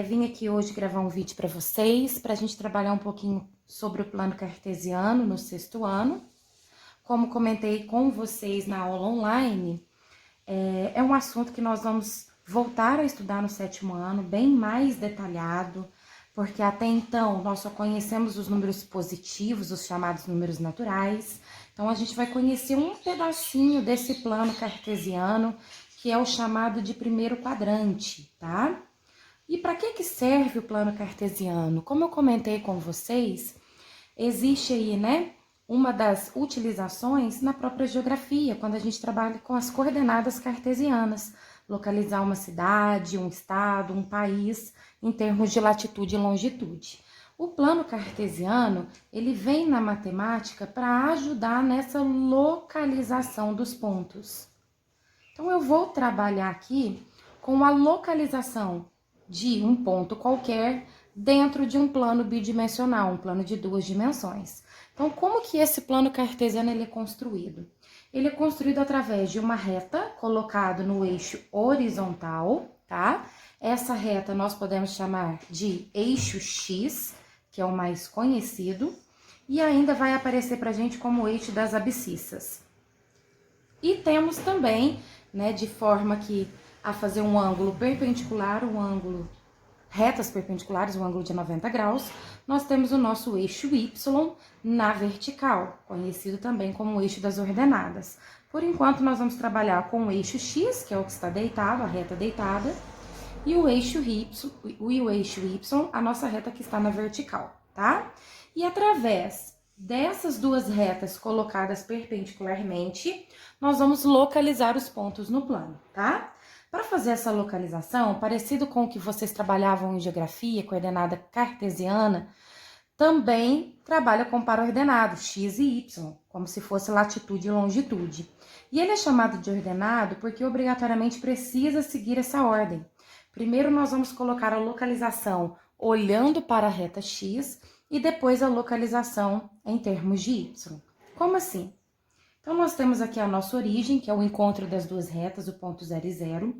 Vim aqui hoje gravar um vídeo para vocês, para a gente trabalhar um pouquinho sobre o plano cartesiano no 6º ano. Como comentei com vocês na aula online, é um assunto que nós vamos voltar a estudar no 7º ano, bem mais detalhado, porque até então nós só conhecemos os números positivos, os chamados números naturais. Então a gente vai conhecer um pedacinho desse plano cartesiano, que é o chamado de primeiro quadrante, tá? E para que serve o plano cartesiano? Como eu comentei com vocês, existe aí, né, uma das utilizações na própria geografia, quando a gente trabalha com as coordenadas cartesianas, localizar uma cidade, um estado, um país, em termos de latitude e longitude. O plano cartesiano, ele vem na matemática para ajudar nessa localização dos pontos. Então, eu vou trabalhar aqui com a localização de um ponto qualquer dentro de um plano bidimensional, um plano de 2 dimensões. Então, como que esse plano cartesiano ele é construído? Ele é construído através de uma reta colocada no eixo horizontal, tá? Essa reta nós podemos chamar de eixo X, que é o mais conhecido, e ainda vai aparecer pra gente como o eixo das abscissas. E temos também, né, de forma que a fazer um ângulo perpendicular, um ângulo retas perpendiculares, um ângulo de 90 graus, nós temos o nosso eixo Y na vertical, conhecido também como o eixo das ordenadas. Por enquanto, nós vamos trabalhar com o eixo X, que é o que está deitado, a reta deitada, e o eixo Y, a nossa reta que está na vertical, tá? E através dessas duas retas colocadas perpendicularmente, nós vamos localizar os pontos no plano, tá? Para fazer essa localização, parecido com o que vocês trabalhavam em geografia, coordenada cartesiana, também trabalha com para-ordenados, x e y, como se fosse latitude e longitude. E ele é chamado de ordenado porque obrigatoriamente precisa seguir essa ordem. Primeiro nós vamos colocar a localização olhando para a reta x e depois a localização em termos de y. Como assim? Então, nós temos aqui a nossa origem, que é o encontro das duas retas, o ponto 0 e 0.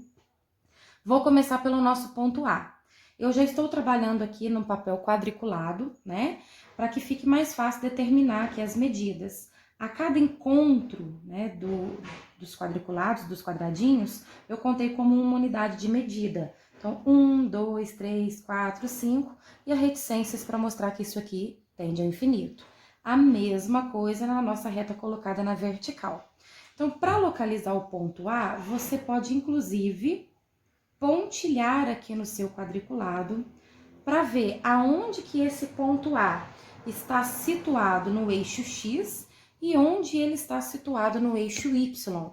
Vou começar pelo nosso ponto A. Eu já estou trabalhando aqui num papel quadriculado, né? Para que fique mais fácil determinar aqui as medidas. A cada encontro, né, dos quadriculados, dos quadradinhos, eu contei como uma unidade de medida. Então, 1, 2, 3, 4, 5, e a reticências para mostrar que isso aqui tende ao infinito. A mesma coisa na nossa reta colocada na vertical. Então, para localizar o ponto A, você pode, inclusive, pontilhar aqui no seu quadriculado para ver aonde que esse ponto A está situado no eixo X e onde ele está situado no eixo Y.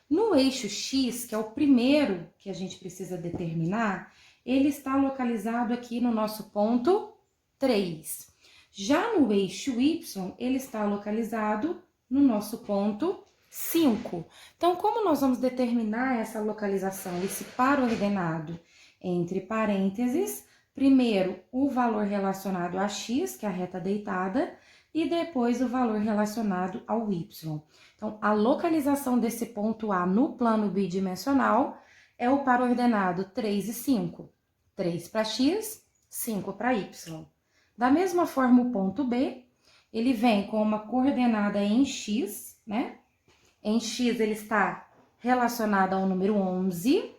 No eixo X, que é o primeiro que a gente precisa determinar, ele está localizado aqui no nosso ponto 3. Já no eixo Y, ele está localizado no nosso ponto 5. Então, como nós vamos determinar essa localização, esse para-ordenado entre parênteses, primeiro o valor relacionado a x, que é a reta deitada, e depois o valor relacionado ao y. Então, a localização desse ponto A no plano bidimensional é o para-ordenado 3 e 5. 3 para x, 5 para y. Da mesma forma, o ponto B, ele vem com uma coordenada em x, né? Em x ele está relacionado ao número 11,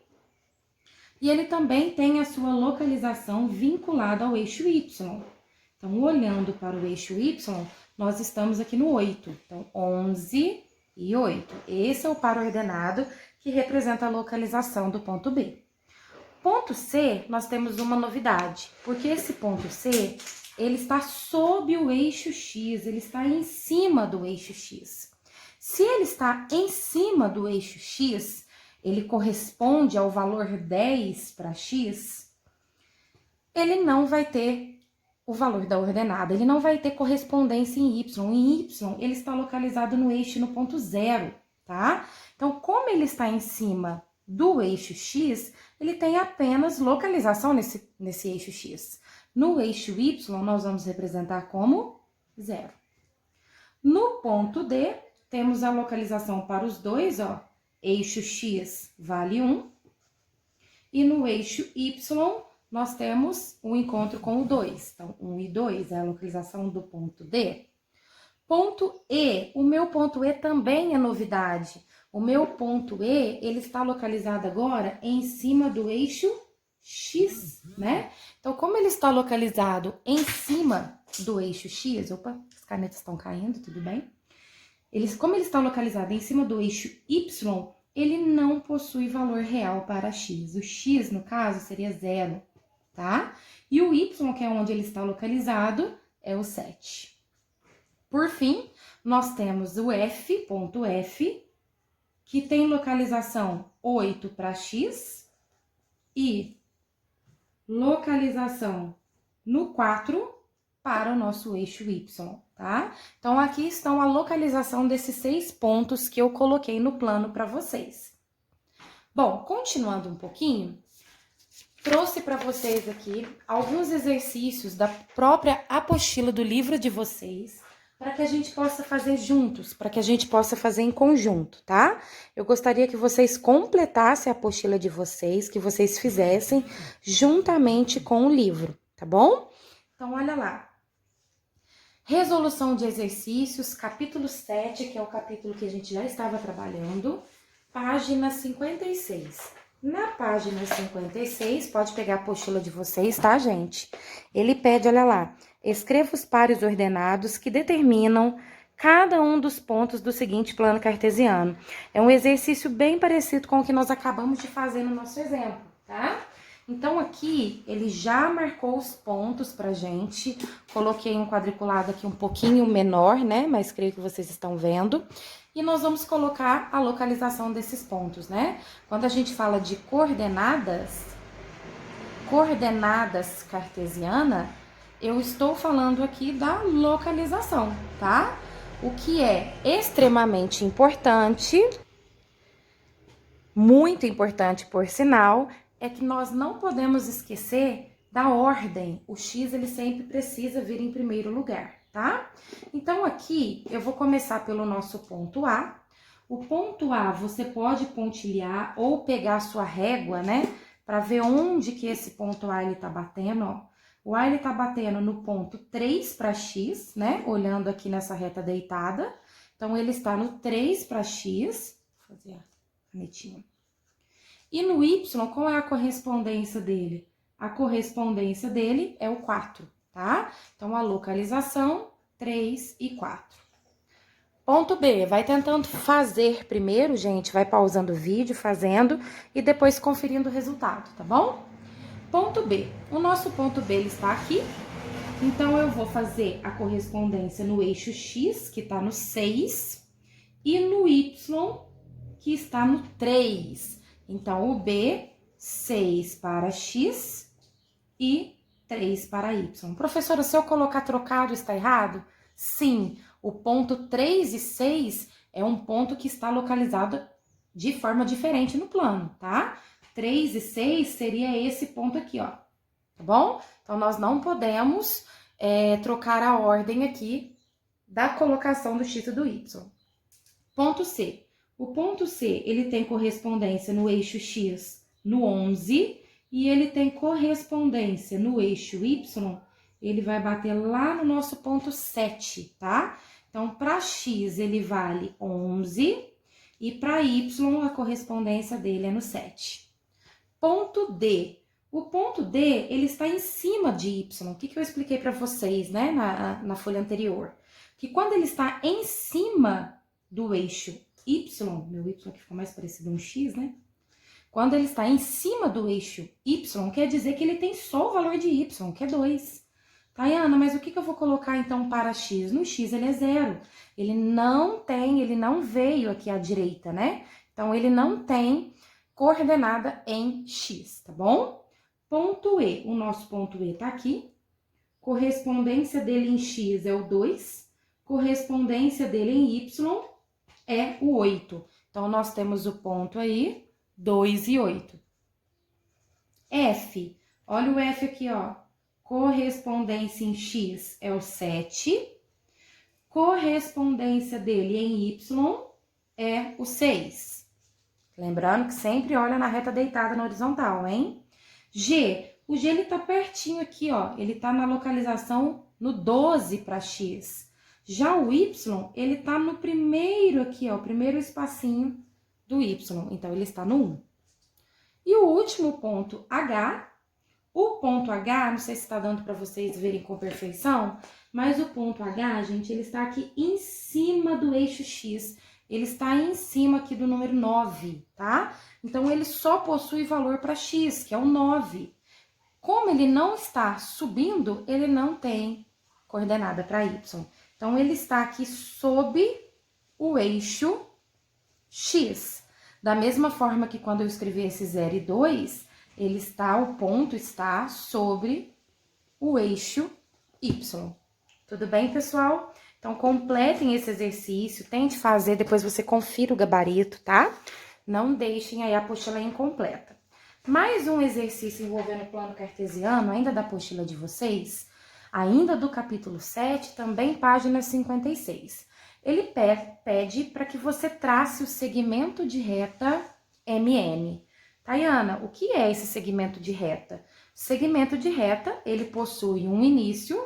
e ele também tem a sua localização vinculada ao eixo y. Então, olhando para o eixo y, nós estamos aqui no 8. Então, 11 e 8. Esse é o para-ordenado que representa a localização do ponto B. Ponto C, nós temos uma novidade, porque esse ponto C, ele está sob o eixo X, ele está em cima do eixo X. Se ele está em cima do eixo X, ele corresponde ao valor 10 para X, ele não vai ter o valor da ordenada, ele não vai ter correspondência em Y. Em Y, ele está localizado no eixo no ponto 0, tá? Então, como ele está em cima do eixo X, ele tem apenas localização nesse eixo X. No eixo Y, nós vamos representar como 0. No ponto D, temos a localização para os dois, ó. Eixo X vale 1. E no eixo Y, nós temos o encontro com o 2. Então, 1 e 2 é a localização do ponto D. Ponto E, o meu ponto E também é novidade. O meu ponto E, ele está localizado agora em cima do eixo X, né? Então, como ele está localizado em cima do eixo X, opa, as canetas estão caindo, tudo bem? Como ele está localizado em cima do eixo Y, ele não possui valor real para X. O X, no caso, seria 0, tá? E o Y, que é onde ele está localizado, é o 7. Por fim, nós temos o F, ponto F, que tem localização 8 para X e localização no 4 para o nosso eixo Y, tá? Então, aqui estão a localização desses 6 pontos que eu coloquei no plano para vocês. Bom, continuando um pouquinho, trouxe para vocês aqui alguns exercícios da própria apostila do livro de vocês, para que a gente possa fazer juntos, para que a gente possa fazer em conjunto, tá? Eu gostaria que vocês completassem a apostila de vocês, que vocês fizessem juntamente com o livro, tá bom? Então, olha lá. Resolução de exercícios, capítulo 7, que é o capítulo que a gente já estava trabalhando, página 56. Na página 56, pode pegar a apostila de vocês, tá, gente? Ele pede, olha lá, escreva os pares ordenados que determinam cada um dos pontos do seguinte plano cartesiano. É um exercício bem parecido com o que nós acabamos de fazer no nosso exemplo, tá? Então, aqui, ele já marcou os pontos pra gente. Coloquei um quadriculado aqui um pouquinho menor, né? Mas creio que vocês estão vendo. E nós vamos colocar a localização desses pontos, né? Quando a gente fala de coordenadas cartesiana, eu estou falando aqui da localização, tá? O que é extremamente importante, muito importante por sinal, é que nós não podemos esquecer da ordem. O X, ele sempre precisa vir em primeiro lugar, tá? Então, aqui, eu vou começar pelo nosso ponto A. O ponto A, você pode pontilhar ou pegar a sua régua, né? Para ver onde que esse ponto A, ele tá batendo, ó. O A, ele tá batendo no ponto 3 para X, né? Olhando aqui nessa reta deitada. Então, ele está no 3 para X. Vou fazer a canetinha. E no Y, qual é a correspondência dele? A correspondência dele é o 4, tá? Então, a localização, 3 e 4. Ponto B, vai tentando fazer primeiro, gente, vai pausando o vídeo, fazendo, e depois conferindo o resultado, tá bom? Ponto B, o nosso ponto B, ele está aqui. Então, eu vou fazer a correspondência no eixo X, que tá no 6, e no Y, que está no 3. Então, o B, 6 para X e 3 para Y. Professora, se eu colocar trocado, está errado? Sim, o ponto 3 e 6 é um ponto que está localizado de forma diferente no plano, tá? 3 e 6 seria esse ponto aqui, ó, tá bom? Então, nós não podemos trocar a ordem aqui da colocação do X e do Y. Ponto C. O ponto C, ele tem correspondência no eixo X no 11 e ele tem correspondência no eixo Y, ele vai bater lá no nosso ponto 7, tá? Então, para X ele vale 11 e para Y a correspondência dele é no 7. Ponto D. O ponto D, ele está em cima de Y. O que eu expliquei para vocês, né, na folha anterior? Que quando ele está em cima do eixo Y, meu Y aqui ficou mais parecido um X, né? Quando ele está em cima do eixo Y, quer dizer que ele tem só o valor de Y, que é 2. Tayana, mas o que eu vou colocar então para X? No X ele é 0. Ele não veio aqui à direita, né? Então, ele não tem coordenada em X, tá bom? Ponto E, o nosso ponto E tá aqui. Correspondência dele em X é o 2. Correspondência dele em Y é o 8. Então, nós temos o ponto aí, 2 e 8. F, olha o F aqui, ó. Correspondência em X é o 7. Correspondência dele em Y é o 6. Lembrando que sempre olha na reta deitada na horizontal, hein? G, O G, ele tá pertinho aqui, ó. Ele tá na localização no 12 para X. Já o Y, ele tá no primeiro aqui, ó. O primeiro espacinho do Y. Então, ele está no 1. E o último ponto, H. O ponto H, não sei se está dando para vocês verem com perfeição, mas o ponto H, gente, ele está aqui em cima do eixo X. Ele está em cima aqui do número 9, tá? Então, ele só possui valor para X, que é o 9. Como ele não está subindo, ele não tem coordenada para Y. Então, ele está aqui sob o eixo X. Da mesma forma que quando eu escrevi esse 0 e 2, o ponto está sobre o eixo Y. Tudo bem, pessoal? Então, completem esse exercício, tente fazer, depois você confira o gabarito, tá? Não deixem aí a apostila incompleta. Mais um exercício envolvendo o plano cartesiano, ainda da apostila de vocês, ainda do capítulo 7, também página 56. Ele pede para que você trace o segmento de reta MN. Tayana, o que é esse segmento de reta? O segmento de reta, ele possui um início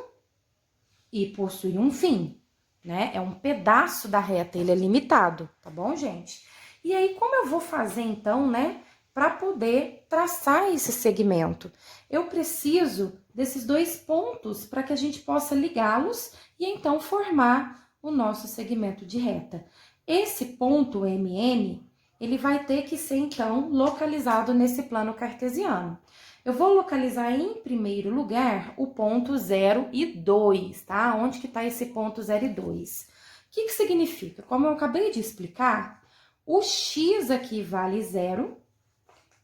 e possui um fim, né? É um pedaço da reta, ele é limitado, tá bom, gente? E aí, como eu vou fazer, então, né, para poder traçar esse segmento? Eu preciso desses dois pontos para que a gente possa ligá-los e, então, formar o nosso segmento de reta. Esse ponto MN, ele vai ter que ser, então, localizado nesse plano cartesiano. Eu vou localizar, em primeiro lugar, o ponto 0 e 2, tá? Onde que tá esse ponto 0 e 2? O que significa? Como eu acabei de explicar, o X aqui vale 0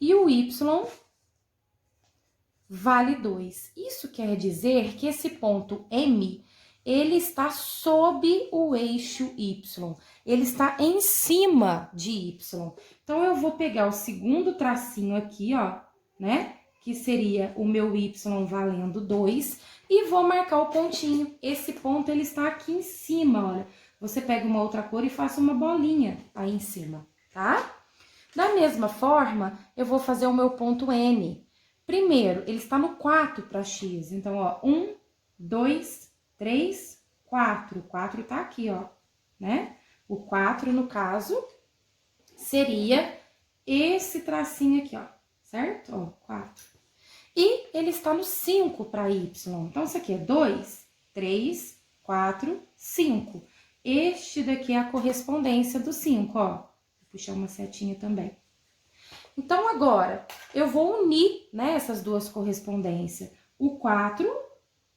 e o Y vale 2. Isso quer dizer que esse ponto M, ele está sob o eixo Y, ele está em cima de Y. Então, eu vou pegar o segundo tracinho aqui, ó, né? Que seria o meu Y valendo 2, e vou marcar o pontinho. Esse ponto, ele está aqui em cima, olha. Você pega uma outra cor e faça uma bolinha aí em cima, tá? Da mesma forma, eu vou fazer o meu ponto N. Primeiro, ele está no 4 para X. Então, ó, 1, 2, 3, 4. O 4 tá aqui, ó, né? O 4, no caso, seria esse tracinho aqui, ó, certo? Ó, 4. E ele está no 5 para Y. Então, isso aqui é 2, 3, 4, 5. Este daqui é a correspondência do 5, ó. Vou puxar uma setinha também. Então, agora, eu vou unir, né, essas duas correspondências. O 4,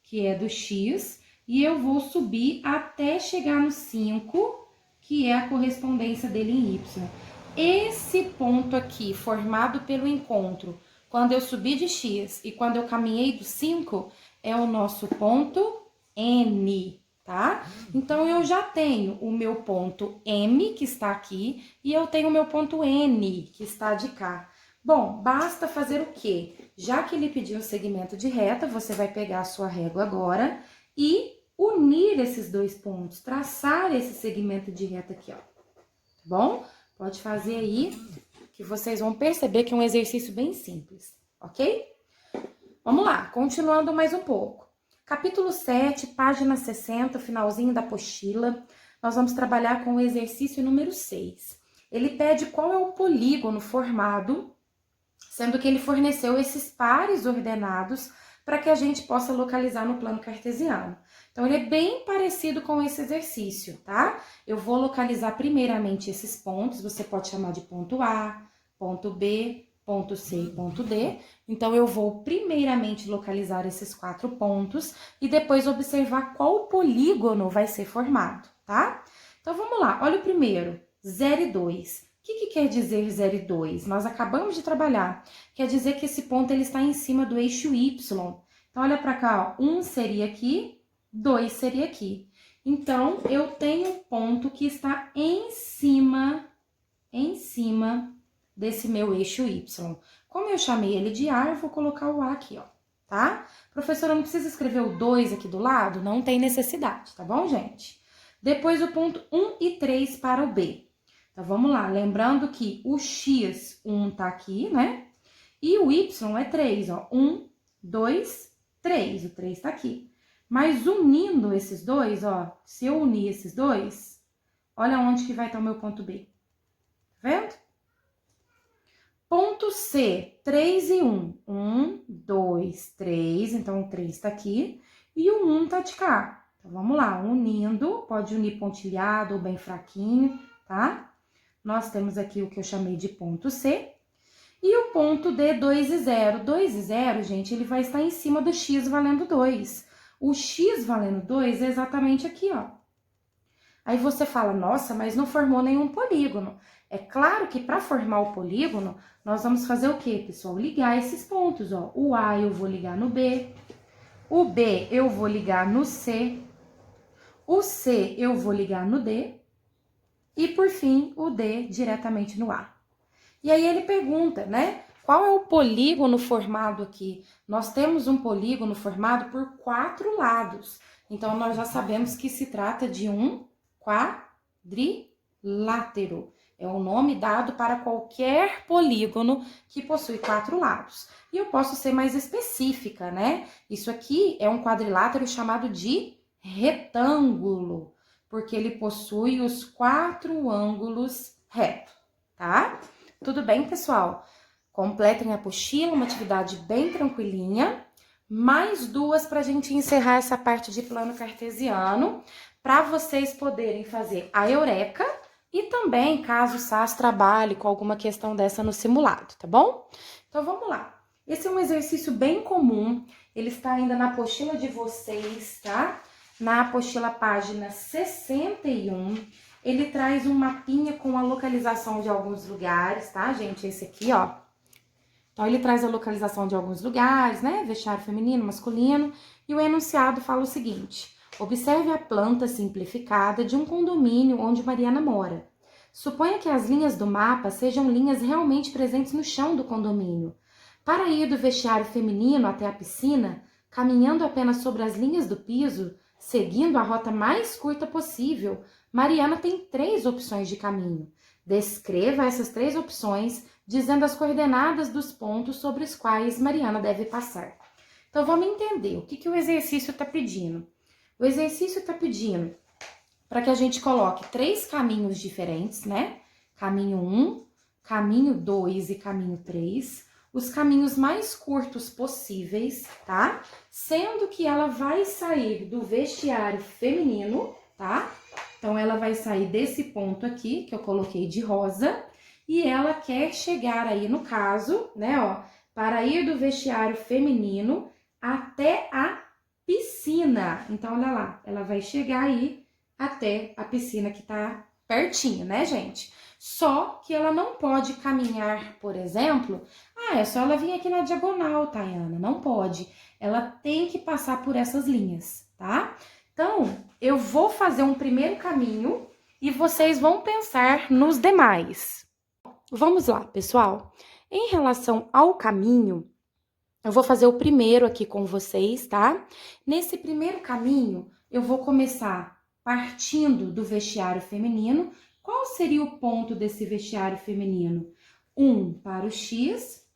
que é do X, e eu vou subir até chegar no 5, que é a correspondência dele em Y. Esse ponto aqui, formado pelo encontro, quando eu subi de X e quando eu caminhei do 5, é o nosso ponto N, tá? Então, eu já tenho o meu ponto M, que está aqui, e eu tenho o meu ponto N, que está de cá. Bom, basta fazer o quê? Já que ele pediu o segmento de reta, você vai pegar a sua régua agora e unir esses dois pontos, traçar esse segmento de reta aqui, ó. Tá bom? Pode fazer aí, que vocês vão perceber que é um exercício bem simples, ok? Vamos lá, continuando mais um pouco. Capítulo 7, página 60, finalzinho da apostila, nós vamos trabalhar com o exercício número 6. Ele pede qual é o polígono formado, sendo que ele forneceu esses pares ordenados para que a gente possa localizar no plano cartesiano. Então, ele é bem parecido com esse exercício, tá? Eu vou localizar primeiramente esses pontos, você pode chamar de ponto A, ponto B, ponto C e ponto D. Então, eu vou primeiramente localizar esses 4 pontos e depois observar qual polígono vai ser formado, tá? Então, vamos lá. Olha o primeiro, 0 e 2. O que quer dizer 0 e 2? Nós acabamos de trabalhar. Quer dizer que esse ponto ele está em cima do eixo Y. Então, olha para cá, ó. 1 seria aqui, 2 seria aqui. Então, eu tenho um ponto que está em cima desse meu eixo Y. Como eu chamei ele de A, eu vou colocar o A aqui, ó, tá? Professora, não precisa escrever o 2 aqui do lado? Não tem necessidade, tá bom, gente? Depois, o ponto 1 e 3 para o B. Então, vamos lá. Lembrando que o X, 1 tá aqui, né? E o Y é 3, ó. 1, 2, 3. O 3 tá aqui. Mas unindo esses dois, ó, se eu unir esses dois, olha onde que vai estar o meu ponto B. Tá vendo? Ponto C, 3 e 1. 1, 2, 3. Então, o 3 tá aqui. E o 1 tá de cá. Então, vamos lá. Unindo, pode unir pontilhado ou bem fraquinho, tá? Nós temos aqui o que eu chamei de ponto C. E o ponto D, 2 e 0. 2 e 0, gente, ele vai estar em cima do X valendo 2. O X valendo 2 é exatamente aqui, ó. Aí você fala, nossa, mas não formou nenhum polígono. É claro que para formar o polígono, nós vamos fazer o quê, pessoal? Ligar esses pontos, ó. O A eu vou ligar no B, o B eu vou ligar no C, o C eu vou ligar no D e, por fim, o D diretamente no A. E aí ele pergunta, né? Qual é o polígono formado aqui? Nós temos um polígono formado por 4 lados. Então, nós já sabemos que se trata de um quadrilátero. É o nome dado para qualquer polígono que possui 4 lados. E eu posso ser mais específica, né? Isso aqui é um quadrilátero chamado de retângulo, porque ele possui os 4 ângulos retos, tá? Tudo bem, pessoal? Completem a apostila, uma atividade bem tranquilinha. Mais 2 para a gente encerrar essa parte de plano cartesiano, para vocês poderem fazer a eureka e também, caso o SAS trabalhe com alguma questão dessa no simulado, tá bom? Então, vamos lá. Esse é um exercício bem comum, ele está ainda na apostila de vocês, tá? Na apostila página 61, ele traz um mapinha com a localização de alguns lugares, tá, gente? Esse aqui, ó. Então, ele traz a localização de alguns lugares, né? Vestiário feminino, masculino. E o enunciado fala o seguinte: observe a planta simplificada de um condomínio onde Mariana mora. Suponha que as linhas do mapa sejam linhas realmente presentes no chão do condomínio. Para ir do vestiário feminino até a piscina, caminhando apenas sobre as linhas do piso, seguindo a rota mais curta possível, Mariana tem 3 opções de caminho. Descreva essas 3 opções, dizendo as coordenadas dos pontos sobre os quais Mariana deve passar. Então, vamos entender o que o exercício está pedindo. O exercício está pedindo para que a gente coloque 3 caminhos diferentes, né? Caminho 1, caminho 2 e caminho 3. Os caminhos mais curtos possíveis, tá? Sendo que ela vai sair do vestiário feminino, tá? Então, ela vai sair desse ponto aqui, que eu coloquei de rosa, e ela quer chegar aí, no caso, né, ó, para ir do vestiário feminino até a piscina. Então, olha lá, ela vai chegar aí até a piscina que tá pertinho, né, gente? Só que ela não pode caminhar, por exemplo, é só ela vir aqui na diagonal, Tayana, não pode. Ela tem que passar por essas linhas, tá? Então, eu vou fazer um primeiro caminho e vocês vão pensar nos demais. Vamos lá, pessoal. Em relação ao caminho, eu vou fazer o primeiro aqui com vocês, tá? Nesse primeiro caminho, eu vou começar partindo do vestiário feminino. Qual seria o ponto desse vestiário feminino? 1 para o X.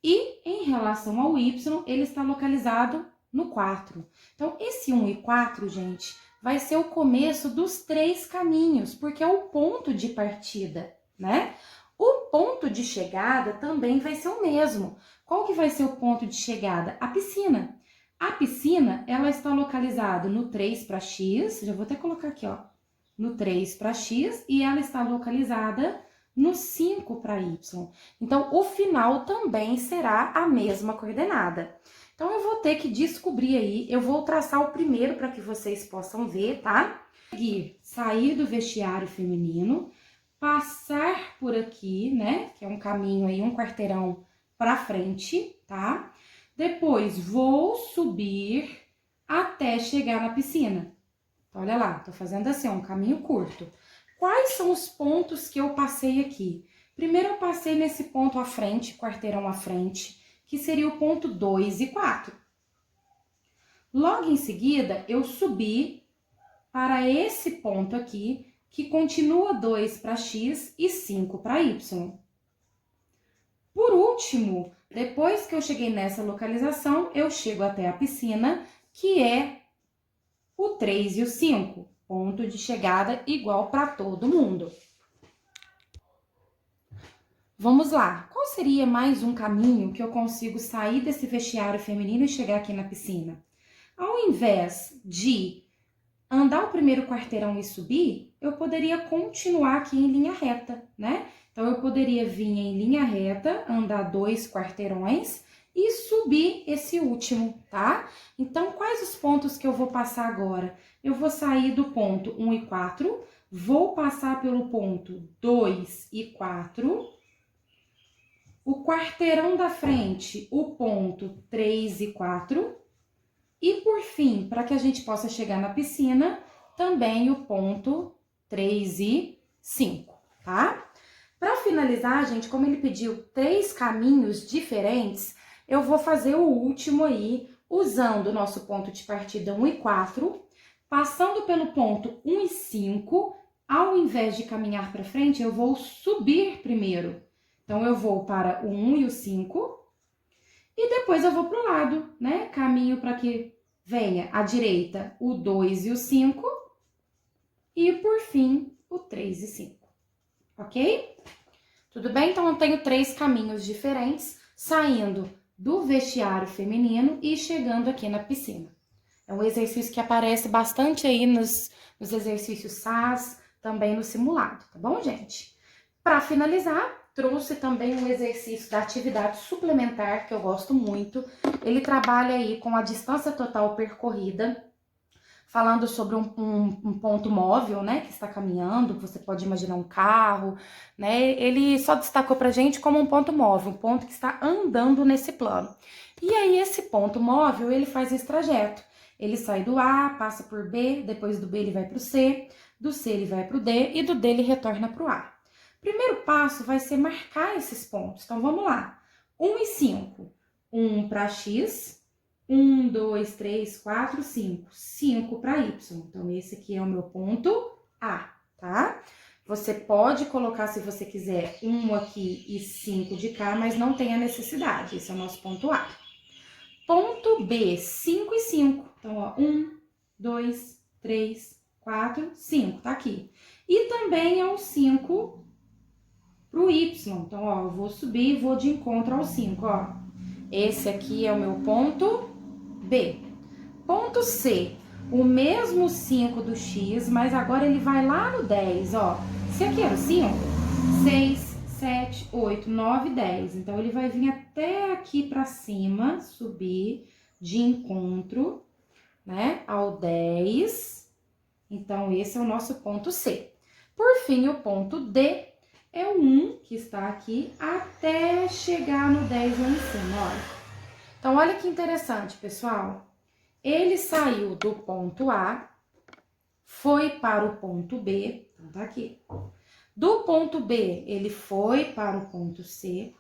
E em relação ao Y, ele está localizado no 4. Então, esse 1 e 4, gente, vai ser o começo dos 3 caminhos, porque é o ponto de partida, né? O ponto de chegada também vai ser o mesmo. Qual que vai ser o ponto de chegada? A piscina. A piscina, ela está localizada no 3 para X, já vou até colocar aqui, ó, no 3 para X, e ela está localizada no 5 para Y. Então, o final também será a mesma coordenada. Então, eu vou ter que descobrir aí, eu vou traçar o primeiro para que vocês possam ver, tá? Seguir, sair do vestiário feminino, passar por aqui, né? Que é um caminho aí, um quarteirão para frente, tá? Depois, vou subir até chegar na piscina. Então, olha lá, tô fazendo assim, ó, um caminho curto. Quais são os pontos que eu passei aqui? Primeiro, eu passei nesse ponto à frente, quarteirão à frente, que seria o ponto 2 e 4. Logo em seguida, eu subi para esse ponto aqui, que continua 2 para X e 5 para Y. Por último, Depois que eu cheguei nessa localização, eu chego até a piscina, que é o 3 e o 5. Ponto de chegada igual para todo mundo. Vamos lá. Qual seria mais um caminho que eu consigo sair desse vestiário feminino e chegar aqui na piscina? Ao invés de andar o primeiro quarteirão e subir, eu poderia continuar aqui em linha reta, né? Então, eu poderia vir em linha reta, andar 2 quarteirões e subir esse último, tá? Então, quais os pontos que eu vou passar agora? Eu vou sair do ponto 1 e 4, vou passar pelo ponto 2 e 4, o quarteirão da frente, o ponto 3 e 4, e por fim, para que a gente possa chegar na piscina, também o ponto 3 e 5, tá? Para finalizar, gente, como ele pediu 3 caminhos diferentes, eu vou fazer o último aí, usando o nosso ponto de partida 1 e 4, passando pelo ponto 1 e 5, ao invés de caminhar para frente, eu vou subir primeiro. Então, eu vou para o 1 e o 5, e depois eu vou para o lado, né? Caminho para que venha à direita o 2 e o 5, e por fim, o 3 e 5, ok? Tudo bem? Então, eu tenho 3 caminhos diferentes, saindo do vestiário feminino e chegando aqui na piscina. É um exercício que aparece bastante aí nos exercícios SAS, também no simulado, tá bom, gente? Para finalizar, trouxe também um exercício da atividade suplementar, que eu gosto muito. Ele trabalha aí com a distância total percorrida, falando sobre um ponto móvel, né, que está caminhando, você pode imaginar um carro, né, ele só destacou pra gente como um ponto móvel, um ponto que está andando nesse plano. E aí, esse ponto móvel, ele faz esse trajeto. Ele sai do A, passa por B, depois do B ele vai pro C, do C ele vai pro D, e do D ele retorna pro A. Primeiro passo vai ser marcar esses pontos. Então, vamos lá. 1 e 5. 1 para X. 1, 2, 3, 4, 5. 5 para Y. Então, esse aqui é o meu ponto A, tá? Você pode colocar, se você quiser, 1 aqui e 5 de cá, mas não tem a necessidade. Esse é o nosso ponto A. Ponto B, 5 e 5. Então, ó, 1, 2, 3, 4, 5. Tá aqui. E também é o 5 pro Y. Então, ó, eu vou subir e vou de encontro ao 5, ó. Esse aqui é o meu ponto B. Ponto C, o mesmo 5 do X, mas agora ele vai lá no 10, ó. Se aqui era o 5, 6, 7, 8, 9, 10. Então, ele vai vir até aqui pra cima, subir de encontro, né, ao 10. Então, esse é o nosso ponto C. Por fim, o ponto D é o 1, que está aqui, até chegar no 10 lá em cima, olha. Então, olha que interessante, pessoal. Ele saiu do ponto A, foi para o ponto B, então tá aqui. Do ponto B, ele foi para o ponto C.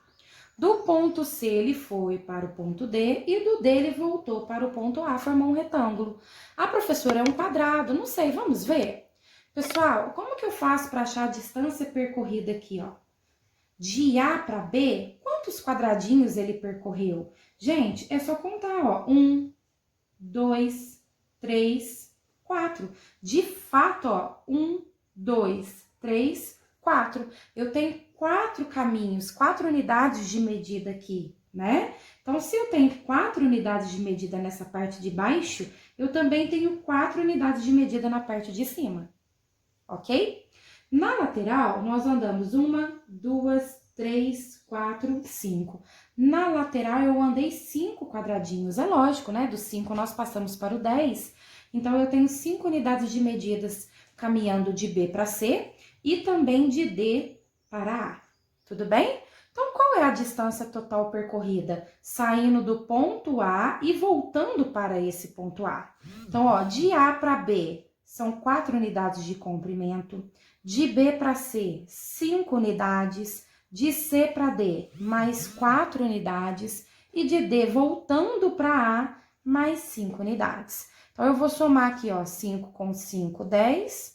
Do ponto C, ele foi para o ponto D. E do D, ele voltou para o ponto A, formou um retângulo. A professora é um quadrado, não sei, vamos ver? Pessoal, como que eu faço para achar a distância percorrida aqui, ó? De A para B, quantos quadradinhos ele percorreu? Gente, é só contar, ó. 1, 2, 3, 4. De fato, ó. 1, 2, 3, 4. Eu tenho 4 caminhos, 4 unidades de medida aqui, né? Então, se eu tenho 4 unidades de medida nessa parte de baixo, eu também tenho 4 unidades de medida na parte de cima. Ok? Na lateral, nós andamos 1, 2, 3, 4, 5. Na lateral, eu andei 5 quadradinhos. É lógico, né? Do 5, nós passamos para o 10. Então, eu tenho 5 unidades de medidas caminhando de B para C e também de D para A. Tudo bem? Então, qual é a distância total percorrida? Saindo do ponto A e voltando para esse ponto A. Então, ó, de A para B, são 4 unidades de comprimento. De B para C, 5 unidades. De C para D, mais 4 unidades. E de D, voltando para A, mais 5 unidades. Então, eu vou somar aqui, ó, 5 com 5, 10.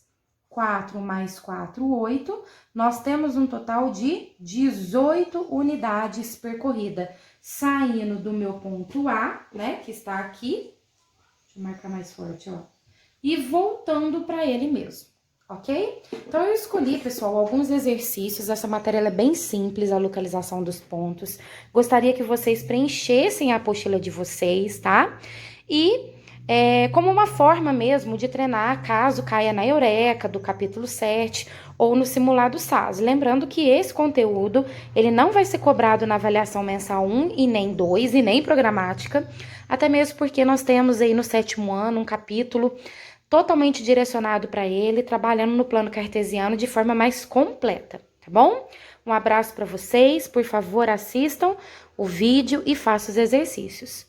4 mais 4, 8. Nós temos um total de 18 unidades percorridas. saindo do meu ponto A, né, que está aqui. Deixa eu marcar mais forte, ó. E voltando para ele mesmo, ok? Então, eu escolhi, pessoal, alguns exercícios. Essa matéria ela é bem simples, a localização dos pontos. Gostaria que vocês preenchessem a apostila de vocês, tá? E como uma forma mesmo de treinar caso caia na Eureka do capítulo 7 ou no simulado SAS. Lembrando que esse conteúdo, ele não vai ser cobrado na avaliação mensal 1 e nem 2 e nem programática, até mesmo porque nós temos aí no 7º ano um capítulo totalmente direcionado para ele, trabalhando no plano cartesiano de forma mais completa, tá bom? Um abraço para vocês, por favor, assistam o vídeo e façam os exercícios.